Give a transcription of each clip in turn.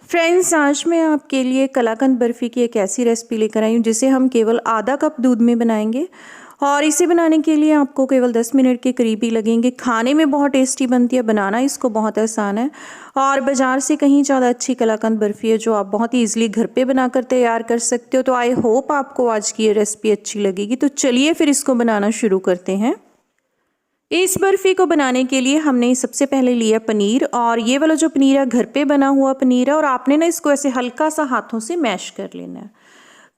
Friends, आज मैं आपके लिए कलाकंद बर्फ़ी की एक ऐसी रेसिपी लेकर आई हूँ जिसे हम केवल आधा कप दूध में बनाएंगे। और इसे बनाने के लिए आपको केवल 10 मिनट के करीब ही लगेंगे। खाने में बहुत टेस्टी बनती है, बनाना इसको बहुत आसान है और बाज़ार से कहीं ज़्यादा अच्छी कलाकंद बर्फ़ी है जो आप बहुत ही ईजिली घर पे बनाकर तैयार कर सकते हो। तो आई होप आपको आज की ये रेसिपी अच्छी लगेगी। तो चलिए फिर इसको बनाना शुरू करते हैं। इस बर्फ़ी को बनाने के लिए हमने सबसे पहले लिया पनीर, और ये वाला जो पनीर है घर पे बना हुआ पनीर है, और आपने ना इसको ऐसे हल्का सा हाथों से मैश कर लेना है।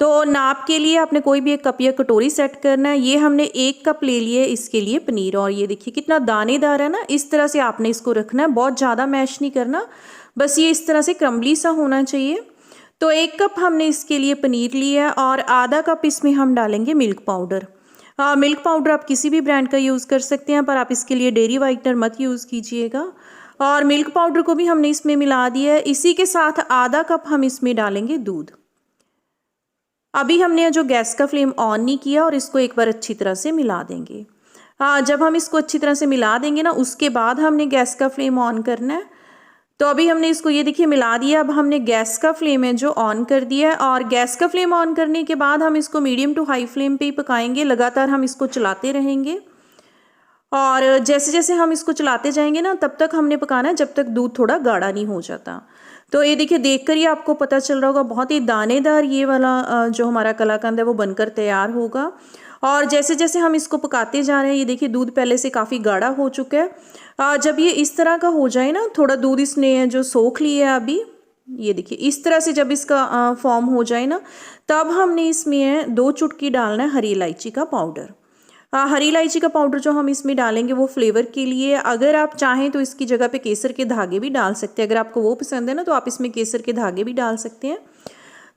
तो नाप के लिए आपने कोई भी एक कप या कटोरी सेट करना है। ये हमने 1 कप ले लिए इसके लिए पनीर, और ये देखिए कितना दानेदार है ना। इस तरह से आपने इसको रखना है, बहुत ज़्यादा मैश नहीं करना, बस ये इस तरह से क्रम्बली सा होना चाहिए। तो 1 कप हमने इसके लिए पनीर लिया है और आधा कप इसमें हम डालेंगे मिल्क पाउडर। मिल्क पाउडर आप किसी भी ब्रांड का यूज़ कर सकते हैं, पर आप इसके लिए डेयरी वाइटनर मत यूज़ कीजिएगा। और मिल्क पाउडर को भी हमने इसमें मिला दिया है। इसी के साथ आधा कप हम इसमें डालेंगे दूध। अभी हमने जो गैस का फ्लेम ऑन नहीं किया, और इसको एक बार अच्छी तरह से मिला देंगे। जब हम इसको अच्छी तरह से मिला देंगे ना, उसके बाद हमने गैस का फ्लेम ऑन करना है। तो अभी हमने इसको ये देखिए मिला दिया। अब हमने गैस का फ्लेम है जो ऑन कर दिया है, और गैस का फ्लेम ऑन करने के बाद हम इसको मीडियम टू हाई फ्लेम पे ही पकाएंगे। लगातार हम इसको चलाते रहेंगे, और जैसे जैसे हम इसको चलाते जाएंगे ना, तब तक हमने पकाना है जब तक दूध थोड़ा गाढ़ा नहीं हो जाता। तो ये देखिए, देखकर ही आपको पता चल रहा होगा बहुत ही दानेदार ये वाला जो हमारा कलाकंद है वो बनकर तैयार होगा। और जैसे जैसे हम इसको पकाते जा रहे हैं, ये देखिए दूध पहले से काफ़ी गाढ़ा हो चुका है। जब ये इस तरह का हो जाए ना, थोड़ा दूध इसने जो सोख लिया है अभी, ये देखिए इस तरह से जब इसका फॉर्म हो जाए ना, तब हमने इसमें 2 चुटकी डालना है हरी इलायची का पाउडर। हरी इलायची का पाउडर जो हम इसमें डालेंगे वो फ्लेवर के लिए। अगर आप चाहें तो इसकी जगह पे केसर के धागे भी डाल सकते हैं। अगर आपको वो पसंद है ना, तो आप इसमें केसर के धागे भी डाल सकते हैं।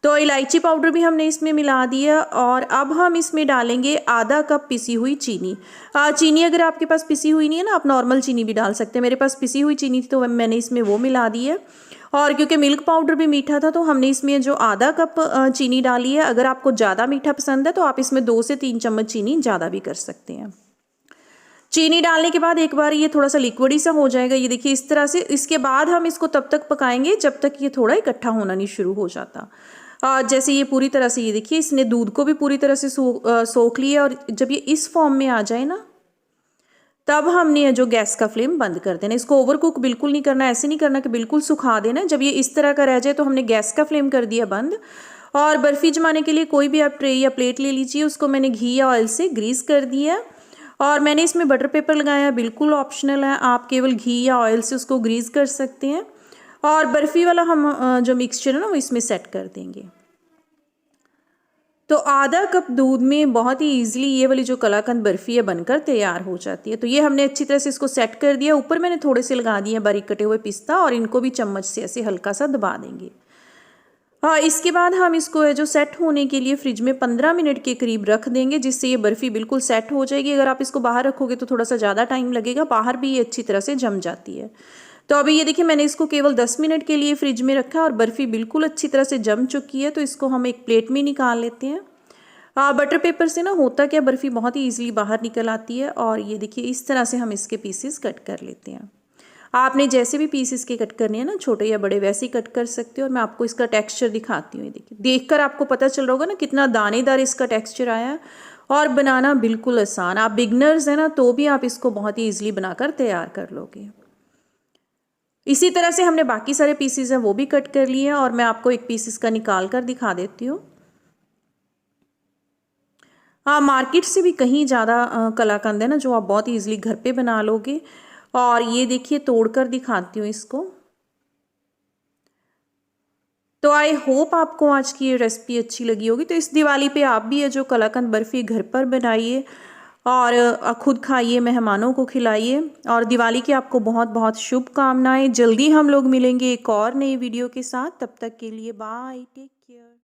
तो इलायची पाउडर भी हमने इसमें मिला दिया, और अब हम इसमें डालेंगे आधा कप पिसी हुई चीनी। चीनी अगर आपके पास पिसी हुई नहीं है ना, आप नॉर्मल चीनी भी डाल सकते हैं। मेरे पास पिसी हुई चीनी थी तो मैंने इसमें वो मिला दी है। और क्योंकि मिल्क पाउडर भी मीठा था, तो हमने इसमें जो आधा कप चीनी डाली है। अगर आपको ज़्यादा मीठा पसंद है तो आप इसमें 2 से 3 चम्मच चीनी ज़्यादा भी कर सकते हैं। चीनी डालने के बाद एक बार ये थोड़ा सा लिक्विडी सा हो जाएगा, ये देखिए इस तरह से। इसके बाद हम इसको तब तक पकाएंगे जब तक ये थोड़ा इकट्ठा होना नहीं शुरू हो जाता। जैसे ये पूरी तरह से, ये देखिए इसने दूध को भी पूरी तरह से सोख लिया, और जब ये इस फॉर्म में आ जाए ना, तब हमने जो गैस का फ्लेम बंद कर देना। इसको ओवर कुक बिल्कुल नहीं करना, ऐसे नहीं करना कि बिल्कुल सुखा देना। जब ये इस तरह का रह जाए तो हमने गैस का फ्लेम कर दिया बंद। और बर्फ़ी जमाने के लिए कोई भी आप ट्रे या प्लेट ले लीजिए, उसको मैंने घी या ऑयल से ग्रीस कर दिया, और मैंने इसमें बटर पेपर लगाया, बिल्कुल ऑप्शनल है। आप केवल घी या ऑयल से उसको ग्रीस कर सकते हैं। और बर्फ़ी वाला हम जो मिक्सचर है ना, वो इसमें सेट कर देंगे। तो आधा कप दूध में बहुत ही ईजिली ये वाली जो कलाकंद बर्फ़ी है बनकर तैयार हो जाती है। तो ये हमने अच्छी तरह से इसको सेट कर दिया। ऊपर मैंने थोड़े से लगा दिए बारीक कटे हुए पिस्ता, और इनको भी चम्मच से ऐसे हल्का सा दबा देंगे। इसके बाद हम इसको है जो सेट होने के लिए फ्रिज में 15 मिनट के करीब रख देंगे, जिससे ये बर्फ़ी बिल्कुल सेट हो जाएगी। अगर आप इसको बाहर रखोगे तो थोड़ा सा ज़्यादा टाइम लगेगा, बाहर भी ये अच्छी तरह से जम जाती है। तो अभी ये देखिए मैंने इसको केवल 10 मिनट के लिए फ्रिज में रखा, और बर्फ़ी बिल्कुल अच्छी तरह से जम चुकी है। तो इसको हम एक प्लेट में निकाल लेते हैं। बटर पेपर से ना होता क्या, बर्फ़ी बहुत ही ईजिली बाहर निकल आती है। और ये देखिए इस तरह से हम इसके पीसेस कट कर लेते हैं। आपने जैसे भी पीसेस के कट करने हैं ना, छोटे या बड़े, वैसे ही कट कर सकते हो। और मैं आपको इसका टेक्सचर दिखाती हूँ। ये देखिए, देखकर आपको पता चल रहा होगा ना कितना दानेदार इसका टेक्सचर आया है, और बनाना बिल्कुल आसान। आप बिगनर्स हैं ना, तो भी आप इसको बहुत ही ईजिली बनाकर तैयार कर लोगे। इसी तरह से हमने बाकी सारे पीसेस हैं वो भी कट कर लिए हैं, और मैं आपको एक पीसेस का निकाल कर दिखा देती हूँ। मार्केट से भी कहीं ज़्यादा कलाकंद है ना, जो आप बहुत ईजिली घर पे बना लोगे। और ये देखिए तोड़कर दिखाती हूँ इसको। तो आई होप आपको आज की ये रेसिपी अच्छी लगी होगी। तो इस दिवाली पे आप भी ये जो कलाकंद बर्फ़ी घर पर बनाइए, और खुद खाइए, मेहमानों को खिलाइए। और दिवाली की आपको बहुत बहुत शुभकामनाएं। जल्दी हम लोग मिलेंगे एक और नई वीडियो के साथ। तब तक के लिए बाय, टेक केयर।